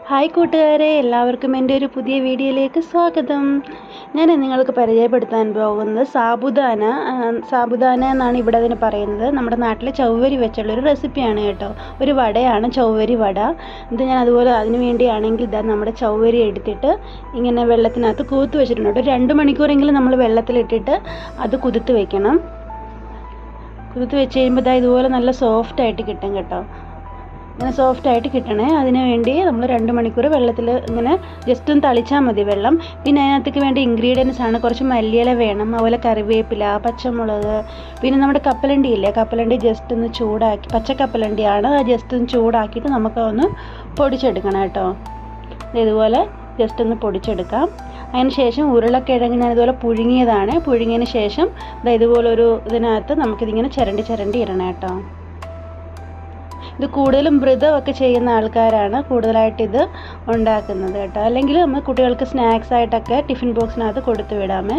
Hi കൂട്ടുകാരെ, എല്ലാവർക്കും എൻ്റെ ഒരു പുതിയ വീഡിയോയിലേക്ക് സ്വാഗതം. ഞാൻ നിങ്ങൾക്ക് പരിചയപ്പെടുത്താൻ പോകുന്നത് സാബുദാന എന്നാണ് ഇവിടെ അതിന് പറയുന്നത്. നമ്മുടെ നാട്ടിലെ ചൗവരി വെച്ചുള്ളൊരു റെസിപ്പിയാണ് കേട്ടോ. ഒരു വടയാണ് ചൗവരി വട. ഇത് ഞാൻ അതുപോലെ അതിന് വേണ്ടിയാണെങ്കിൽ നമ്മുടെ ചൗവരി എടുത്തിട്ട് ഇങ്ങനെ വെള്ളത്തിനകത്ത് കുതിർത്ത് വെച്ചിട്ടുണ്ട് കേട്ടോ. 2 മണിക്കൂറെങ്കിലും നമ്മൾ വെള്ളത്തിലിട്ടിട്ട് അത് കുതിർത്ത് വെക്കണം. കുതിർത്ത് വെച്ച് കഴിയുമ്പോൾ ഇതുപോലെ നല്ല സോഫ്റ്റായിട്ട് കിട്ടും കേട്ടോ. ഇങ്ങനെ സോഫ്റ്റായിട്ട് കിട്ടണേ. അതിന് വേണ്ടി നമ്മൾ 2 മണിക്കൂർ വെള്ളത്തിൽ ഇങ്ങനെ ജസ്റ്റ് ഒന്ന് തളിച്ചാൽ മതി വെള്ളം. പിന്നെ അതിനകത്തേക്ക് വേണ്ട ഇൻഗ്രീഡിയൻസ് ആണ് കുറച്ച് മല്ലിയില വേണം, അതുപോലെ കറിവേപ്പില, പച്ചമുളക്, പിന്നെ നമ്മുടെ കപ്പലണ്ടി ഇല്ലേ, കപ്പലണ്ടി ജസ്റ്റ് ഒന്ന് ചൂടാക്കി, പച്ചക്കപ്പലണ്ടിയാണ്, അത് ജസ്റ്റ് ഒന്ന് ചൂടാക്കിയിട്ട് നമുക്ക് ഒന്ന് പൊടിച്ചെടുക്കണം കേട്ടോ. ഇതുപോലെ ജസ്റ്റ് ഒന്ന് പൊടിച്ചെടുക്കാം. അതിന് ശേഷം ഉരുളക്കിഴങ്ങ് ഞാൻ ഇതുപോലെ പുഴുങ്ങിയതാണ്. പുഴുങ്ങിയതിന് ശേഷം ഇതുപോലൊരു ഇതിനകത്ത് നമുക്കിതിങ്ങനെ ചിരണ്ടി ഇടണം കേട്ടോ. ഇത് കൂടുതലും വ്രതമൊക്കെ ചെയ്യുന്ന ആൾക്കാരാണ് കൂടുതലായിട്ടിത് ഉണ്ടാക്കുന്നത് കേട്ടോ. അല്ലെങ്കിൽ നമ്മൾ കുട്ടികൾക്ക് സ്നാക്സ് ആയിട്ടൊക്കെ ടിഫിൻ ബോക്സിനകത്ത് കൊടുത്തു വിടാമേ.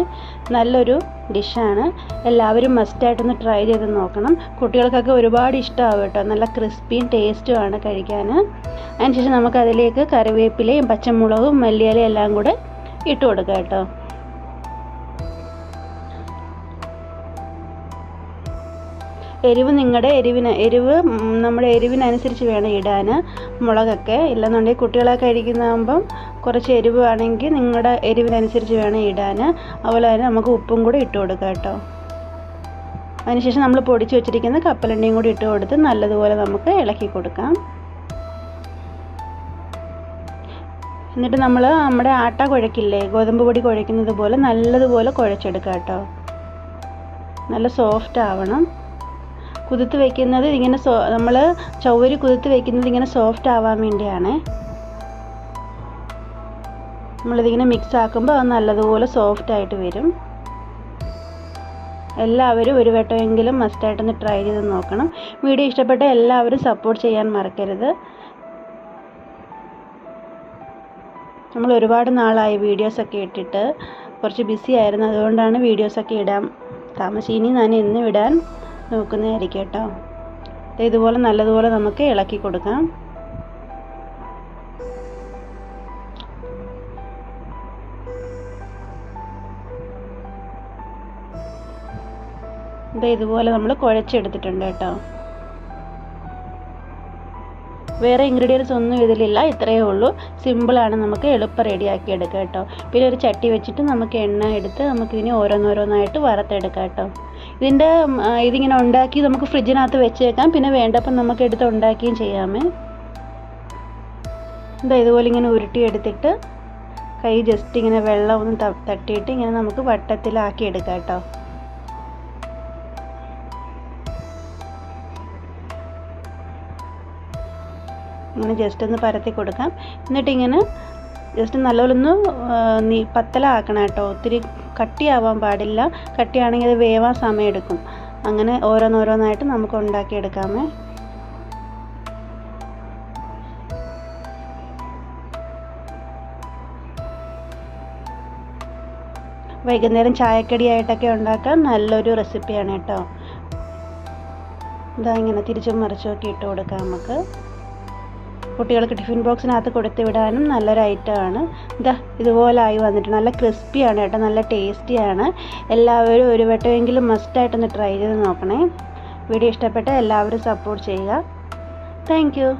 നല്ലൊരു ഡിഷാണ്. എല്ലാവരും മസ്റ്റായിട്ടൊന്ന് ട്രൈ ചെയ്ത് നോക്കണം. കുട്ടികൾക്കൊക്കെ ഒരുപാട് ഇഷ്ടമാവും കേട്ടോ. നല്ല ക്രിസ്പിയും ടേസ്റ്റുമാണ് കഴിക്കാൻ. അതിനുശേഷം നമുക്കതിലേക്ക് കറിവേപ്പിലയും പച്ചമുളകും മല്ലിയിലയും എല്ലാം കൂടെ ഇട്ട് കൊടുക്കാം കേട്ടോ. എരിവ് നമ്മുടെ എരിവിനനുസരിച്ച് വേണം ഇടാൻ മുളകൊക്കെ. ഇല്ലെന്നുണ്ടെങ്കിൽ കുട്ടികളൊക്കെ കഴിക്കുന്നതാകുമ്പം കുറച്ച് എരിവ് ആണെങ്കിൽ നിങ്ങളുടെ എരിവിനനുസരിച്ച് വേണം ഇടാൻ. അതുപോലെ തന്നെ നമുക്ക് ഉപ്പും കൂടെ ഇട്ട് കൊടുക്കാം കേട്ടോ. അതിനുശേഷം നമ്മൾ പൊടിച്ച് വെച്ചിരിക്കുന്ന കപ്പലണ്ടിയും കൂടി ഇട്ട് കൊടുത്ത് നല്ലതുപോലെ നമുക്ക് ഇളക്കി കൊടുക്കാം. എന്നിട്ട് നമ്മുടെ ആട്ട കുഴക്കില്ലേ, ഗോതമ്പ് പൊടി കുഴക്കുന്നത് പോലെ നല്ലതുപോലെ കുഴച്ചെടുക്കാം കേട്ടോ. നല്ല സോഫ്റ്റ് ആവണം. കുതിർത്ത് വയ്ക്കുന്നത് ഇങ്ങനെ നമ്മൾ ചൗവരി കുതിർത്ത് വയ്ക്കുന്നത് ഇങ്ങനെ സോഫ്റ്റ് ആവാൻ വേണ്ടിയാണ്. നമ്മളിതിങ്ങനെ മിക്സ് ആക്കുമ്പോൾ അത് നല്ലതുപോലെ സോഫ്റ്റ് ആയിട്ട് വരും. എല്ലാവരും ഒരു വട്ടമെങ്കിലും മസ്റ്റായിട്ടൊന്ന് ട്രൈ ചെയ്ത് നോക്കണം. വീഡിയോ ഇഷ്ടപ്പെട്ട എല്ലാവരും സപ്പോർട്ട് ചെയ്യാൻ മറക്കരുത്. നമ്മൾ ഒരുപാട് നാളായി വീഡിയോസൊക്കെ ഇട്ടിട്ട്, കുറച്ച് ബിസി ആയിരുന്നു. അതുകൊണ്ടാണ് വീഡിയോസൊക്കെ ഇടാൻ താമസിച്ച്. ഇനി ഞാൻ എന്നും ഇടാൻ നോക്കുന്നതായിരിക്കും കേട്ടോ. ഇതുപോലെ നല്ലതുപോലെ നമുക്ക് ഇളക്കി കൊടുക്കാം. ഇതുപോലെ നമ്മൾ കുഴച്ചെടുത്തിട്ടുണ്ട് കേട്ടോ. വേറെ ഇൻഗ്രീഡിയൻസ് ഒന്നും ഇതിലില്ല, ഇത്രയേ ഉള്ളൂ. സിമ്പിളാണ്, നമുക്ക് എളുപ്പം റെഡിയാക്കി എടുക്കാം കേട്ടോ. പിന്നെ ഒരു ചട്ടി വെച്ചിട്ട് നമുക്ക് എണ്ണ എടുത്ത് നമുക്കിതിനെ ഓരോന്നോരോന്നായിട്ട് വറുത്തെടുക്കാം കേട്ടോ. ഇതിങ്ങനെ ഉണ്ടാക്കി നമുക്ക് ഫ്രിഡ്ജിനകത്ത് വെച്ചേക്കാം. പിന്നെ വേണ്ടപ്പം നമുക്ക് എടുത്ത് ഉണ്ടാക്കുകയും ചെയ്യാമേ. ഇതുപോലെ ഇങ്ങനെ ഉരുട്ടിയെടുത്തിട്ട് കൈ ജസ്റ്റ് ഇങ്ങനെ വെള്ളം ഒന്ന് തട്ടിയിട്ട് ഇങ്ങനെ നമുക്ക് വട്ടത്തിലാക്കി എടുക്കാം കേട്ടോ. ഇങ്ങനെ ജസ്റ്റ് ഒന്ന് പരത്തി കൊടുക്കാം. എന്നിട്ടിങ്ങനെ ജസ്റ്റ് നല്ലപോലെ ഒന്ന് പത്തലാക്കണം കേട്ടോ. ഒത്തിരി കട്ടിയാവാൻ പാടില്ല. കട്ടിയാണെങ്കിൽ അത് വേവാൻ സമയമെടുക്കും. അങ്ങനെ ഓരോന്നോരോന്നായിട്ട് നമുക്ക് ഉണ്ടാക്കിയെടുക്കാമേ. വൈകുന്നേരം ചായക്കടിയായിട്ടൊക്കെ ഉണ്ടാക്കാൻ നല്ലൊരു റെസിപ്പിയാണ് കേട്ടോ. ഇങ്ങനെ തിരിച്ചും മറിച്ചുമൊക്കെ ഇട്ട് കൊടുക്കാം നമുക്ക്. കുട്ടികൾക്ക് ടിഫിൻ ബോക്സിനകത്ത് കൊടുത്തു വിടാനും നല്ലൊരു ഐറ്റമാണ്. ഇതുപോലെ ആയി വന്നിട്ട് നല്ല ക്രിസ്പിയാണ് കേട്ടോ, നല്ല ടേസ്റ്റിയാണ്. എല്ലാവരും ഒരു വട്ടമെങ്കിലും മസ്റ്റായിട്ടൊന്ന് ട്രൈ ചെയ്ത് നോക്കണേ. വീഡിയോ ഇഷ്ടപ്പെട്ട എല്ലാവരും സപ്പോർട്ട് ചെയ്യുക. Thank you.